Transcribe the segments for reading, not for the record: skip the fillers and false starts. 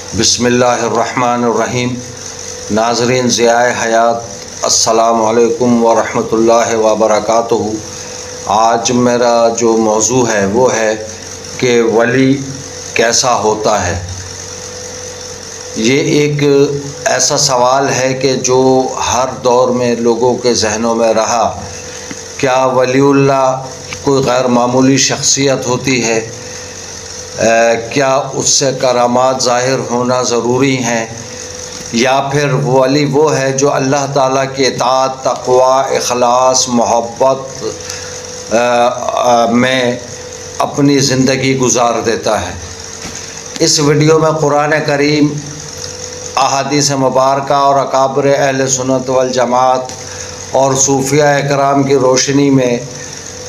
بسم اللہ الرحمن الرحیم۔ ناظرین ضیاء حیات، السلام علیکم ورحمۃ اللہ وبرکاتہ۔ آج میرا جو موضوع ہے وہ ہے کہ ولی کیسا ہوتا ہے۔ یہ ایک ایسا سوال ہے کہ جو ہر دور میں لوگوں کے ذہنوں میں رہا۔ کیا ولی اللہ کوئی غیر معمولی شخصیت ہوتی ہے؟ کیا اس سے کرامات ظاہر ہونا ضروری ہیں، یا پھر ولی وہ ہے جو اللہ تعالیٰ کی اطاعت، تقوی، اخلاص، محبت میں اپنی زندگی گزار دیتا ہے؟ اس ویڈیو میں قرآن کریم، احادیث مبارکہ اور اکابر اہل سنت والجماعت اور صوفیہ اکرام کی روشنی میں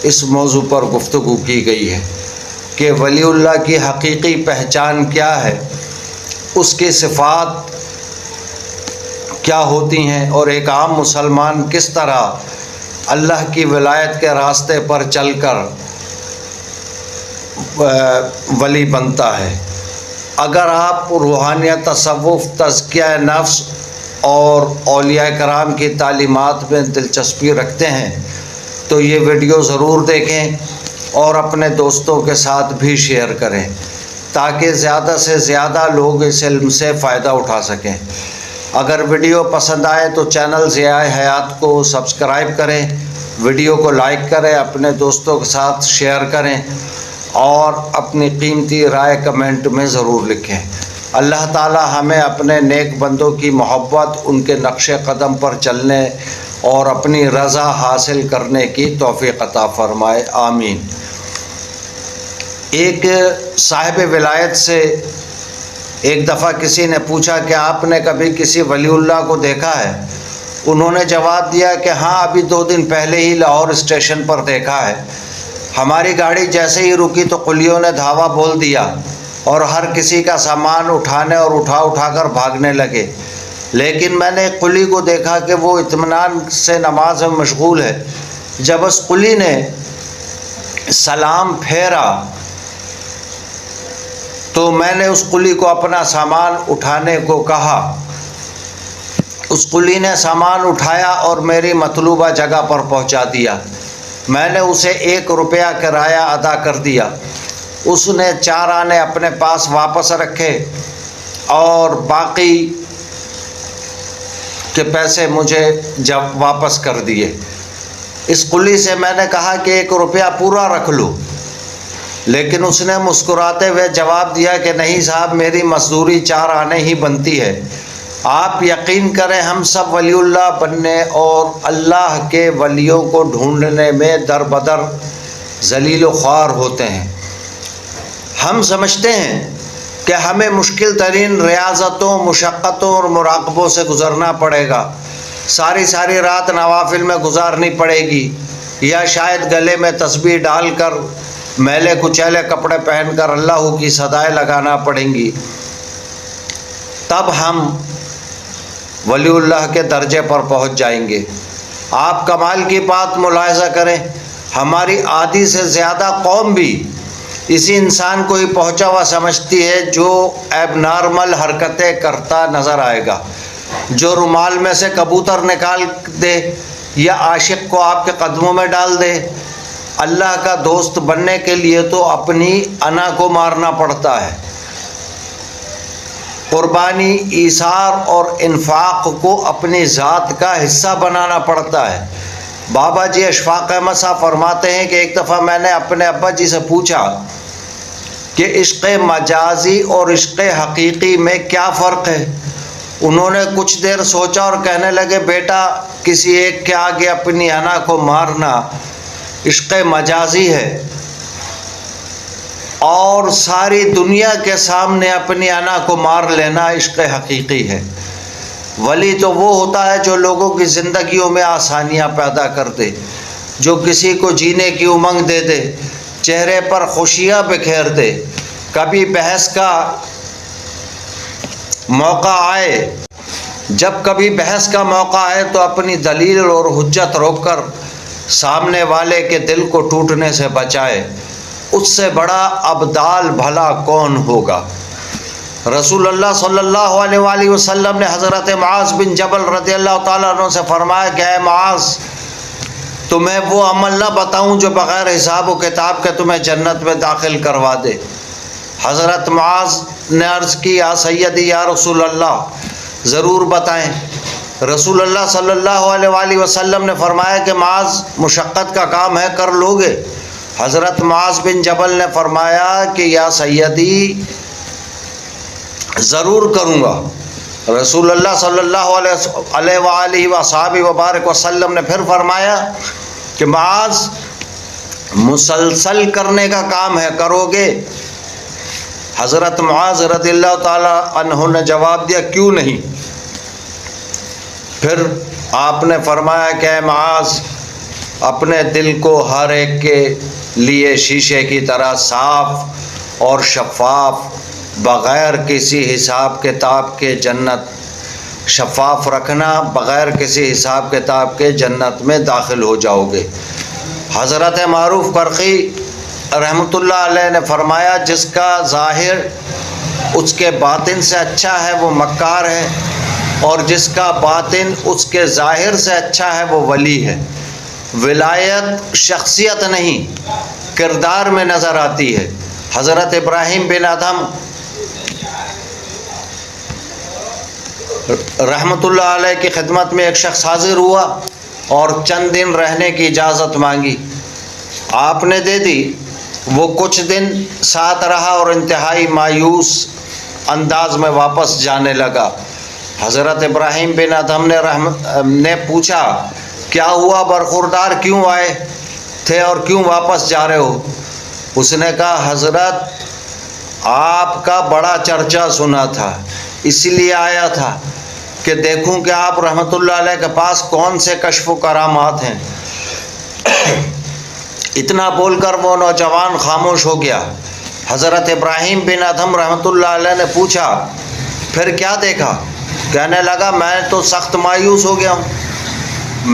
اس موضوع پر گفتگو کی گئی ہے کہ ولی اللہ کی حقیقی پہچان کیا ہے، اس کی صفات کیا ہوتی ہیں، اور ایک عام مسلمان کس طرح اللہ کی ولایت کے راستے پر چل کر ولی بنتا ہے۔ اگر آپ روحانیت، تصوف، تزکیہ نفس اور اولیاء کرام کی تعلیمات میں دلچسپی رکھتے ہیں تو یہ ویڈیو ضرور دیکھیں اور اپنے دوستوں کے ساتھ بھی شیئر کریں تاکہ زیادہ سے زیادہ لوگ اس علم سے فائدہ اٹھا سکیں۔ اگر ویڈیو پسند آئے تو چینل ضیاء حیات کو سبسکرائب کریں، ویڈیو کو لائک کریں، اپنے دوستوں کے ساتھ شیئر کریں اور اپنی قیمتی رائے کمنٹ میں ضرور لکھیں۔ اللہ تعالی ہمیں اپنے نیک بندوں کی محبت، ان کے نقش قدم پر چلنے اور اپنی رضا حاصل کرنے کی توفیق عطا فرمائے، آمین۔ ایک صاحب ولایت سے ایک دفعہ کسی نے پوچھا کہ آپ نے کبھی کسی ولی اللہ کو دیکھا ہے؟ انہوں نے جواب دیا کہ ہاں، ابھی 2 دن پہلے ہی لاہور اسٹیشن پر دیکھا ہے۔ ہماری گاڑی جیسے ہی رکی تو قلیوں نے دھاوا بول دیا اور ہر کسی کا سامان اٹھانے اور اٹھا کر بھاگنے لگے، لیکن میں نے ایک قلی کو دیکھا کہ وہ اطمینان سے نماز میں مشغول ہے۔ جب اس قلی نے سلام پھیرا تو میں نے اس قلی کو اپنا سامان اٹھانے کو کہا۔ اس قلی نے سامان اٹھایا اور میری مطلوبہ جگہ پر پہنچا دیا۔ میں نے اسے 1 روپیہ کرایہ ادا کر دیا۔ اس نے 4 آنے اپنے پاس واپس رکھے اور باقی کے پیسے مجھے جب واپس کر دیے۔ اس قلی سے میں نے کہا کہ 1 روپیہ پورا رکھ لو، لیکن اس نے مسکراتے ہوئے جواب دیا کہ نہیں صاحب، میری مزدوری 4 آنے ہی بنتی ہے۔ آپ یقین کریں، ہم سب ولی اللہ بننے اور اللہ کے ولیوں کو ڈھونڈنے میں در بدر ذلیل و خوار ہوتے ہیں۔ ہم سمجھتے ہیں کہ ہمیں مشکل ترین ریاضتوں، مشقتوں اور مراقبوں سے گزرنا پڑے گا، ساری رات نوافل میں گزارنی پڑے گی، یا شاید گلے میں تسبیح ڈال کر میلے کچیلے کپڑے پہن کر اللہ کی صدائیں لگانا پڑیں گی، تب ہم ولی اللہ کے درجے پر پہنچ جائیں گے۔ آپ کمال کی بات ملاحظہ کریں، ہماری آدھی سے زیادہ قوم بھی اسی انسان کو ہی پہنچا ہوا سمجھتی ہے جو ایب نارمل حرکتیں کرتا نظر آئے گا، جو رومال میں سے کبوتر نکال دے یا عاشق کو آپ کے قدموں میں ڈال دے۔ اللہ کا دوست بننے کے لیے تو اپنی انا کو مارنا پڑتا ہے، قربانی، ایثار اور انفاق کو اپنی ذات کا حصہ بنانا پڑتا ہے۔ بابا جی اشفاق احمد صاحب فرماتے ہیں کہ ایک دفعہ میں نے اپنے ابا جی سے پوچھا کہ عشق مجازی اور عشق حقیقی میں کیا فرق ہے؟ انہوں نے کچھ دیر سوچا اور کہنے لگے، بیٹا، کسی ایک کے آگے اپنی انا کو مارنا عشق مجازی ہے، اور ساری دنیا کے سامنے اپنی انا کو مار لینا عشق حقیقی ہے۔ ولی تو وہ ہوتا ہے جو لوگوں کی زندگیوں میں آسانیاں پیدا کر دے، جو کسی کو جینے کی امنگ دے دے، چہرے پر خوشیاں بکھیر دے۔ کبھی بحث کا موقع آئے، جب کبھی بحث کا موقع آئے تو اپنی دلیل اور حجت روک کر سامنے والے کے دل کو ٹوٹنے سے بچائے۔ اس سے بڑا ابدال بھلا کون ہوگا؟ رسول اللہ صلی اللہ علیہ وآلہ وسلم نے حضرت معاذ بن جبل رضی اللہ تعالیٰ عنہ سے فرمایا کہ اے معاذ، تمہیں وہ عمل نہ بتاؤں جو بغیر حساب و کتاب کے تمہیں جنت میں داخل کروا دے؟ حضرت معاذ نے عرض کی یا سیدی یا رسول اللہ، ضرور بتائیں۔ رسول اللہ صلی اللہ علیہ وآلہ وسلم نے فرمایا کہ معاذ، مشقت کا کام ہے، کر لوگے؟ حضرت معاذ بن جبل نے فرمایا کہ یا سیدی، ضرور کروں گا۔ رسول اللہ صلی اللہ علیہ وآلہ وصحبہ وبارک وسلم نے پھر فرمایا کہ معاذ، مسلسل کرنے کا کام ہے، کرو گے؟ حضرت معاذ رضی اللہ تعالی عنہ نے جواب دیا کیوں نہیں؟ پھر آپ نے فرمایا کہ اے معاذ، اپنے دل کو ہر ایک کے لیے شیشے کی طرح صاف اور شفاف، بغیر کسی حساب کتاب کے جنت شفاف رکھنا، بغیر کسی حساب کتاب کے جنت میں داخل ہو جاؤ گے۔ حضرت معروف کرخی رحمۃ اللہ علیہ نے فرمایا جس کا ظاہر اس کے باطن سے اچھا ہے وہ مکار ہے، اور جس کا باطن اس کے ظاہر سے اچھا ہے وہ ولی ہے۔ ولایت شخصیت نہیں، کردار میں نظر آتی ہے۔ حضرت ابراہیم بن ادھم رحمۃ اللہ علیہ کی خدمت میں ایک شخص حاضر ہوا اور چند دن رہنے کی اجازت مانگی، آپ نے دے دی۔ وہ کچھ دن ساتھ رہا اور انتہائی مایوس انداز میں واپس جانے لگا۔ حضرت ابراہیم بن ادھم نے پوچھا کیا ہوا، برخوردار کیوں آئے تھے اور کیوں واپس جا رہے ہو؟ اس نے کہا حضرت، آپ کا بڑا چرچا سنا تھا، اس لیے آیا تھا کہ دیکھوں کہ آپ رحمۃ اللہ علیہ کے پاس کون سے کشف و کرامات ہیں۔ اتنا بول کر وہ نوجوان خاموش ہو گیا۔ حضرت ابراہیم بن ادھم رحمۃ اللہ علیہ نے پوچھا پھر کیا دیکھا؟ کہنے لگا میں تو سخت مایوس ہو گیا ہوں،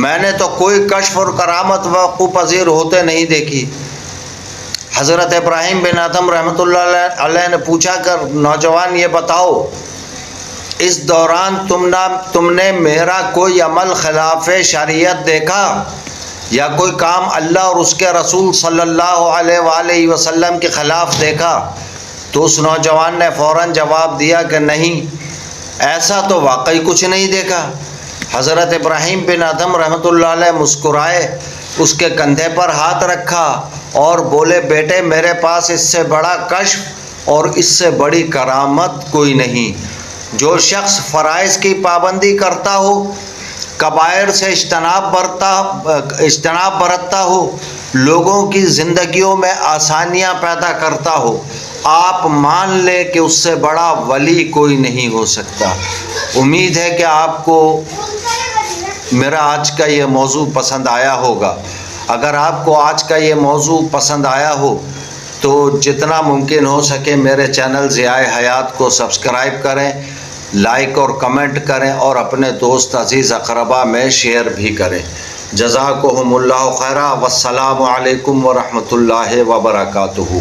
میں نے تو کوئی کشف اور کرامت وقوع پذیر ہوتے نہیں دیکھی۔ حضرت ابراہیم بن ادھم رحمۃ اللہ علیہ نے پوچھا کر نوجوان یہ بتاؤ، اس دوران تم نے میرا کوئی عمل خلاف شریعت دیکھا یا کوئی کام اللہ اور اس کے رسول صلی اللہ علیہ وآلہ وسلم کے خلاف دیکھا؟ تو اس نوجوان نے فوراً جواب دیا کہ نہیں، ایسا تو واقعی کچھ نہیں دیکھا۔ حضرت ابراہیم بن ادھم رحمۃ اللہ علیہ مسکرائے، اس کے کندھے پر ہاتھ رکھا اور بولے بیٹے، میرے پاس اس سے بڑا کشف اور اس سے بڑی کرامت کوئی نہیں۔ جو شخص فرائض کی پابندی کرتا ہو، کبائر سے اجتناب برتتا ہو، لوگوں کی زندگیوں میں آسانیاں پیدا کرتا ہو، آپ مان لیں کہ اس سے بڑا ولی کوئی نہیں ہو سکتا۔ امید ہے کہ آپ کو میرا آج کا یہ موضوع پسند آیا ہوگا۔ اگر آپ کو آج کا یہ موضوع پسند آیا ہو تو جتنا ممکن ہو سکے میرے چینل ضیاء حیات کو سبسکرائب کریں، لائک اور کمنٹ کریں اور اپنے دوست عزیز اقربا میں شیئر بھی کریں۔ جزاکم اللہ خیرا، والسلام علیکم ورحمۃ اللہ وبرکاتہ۔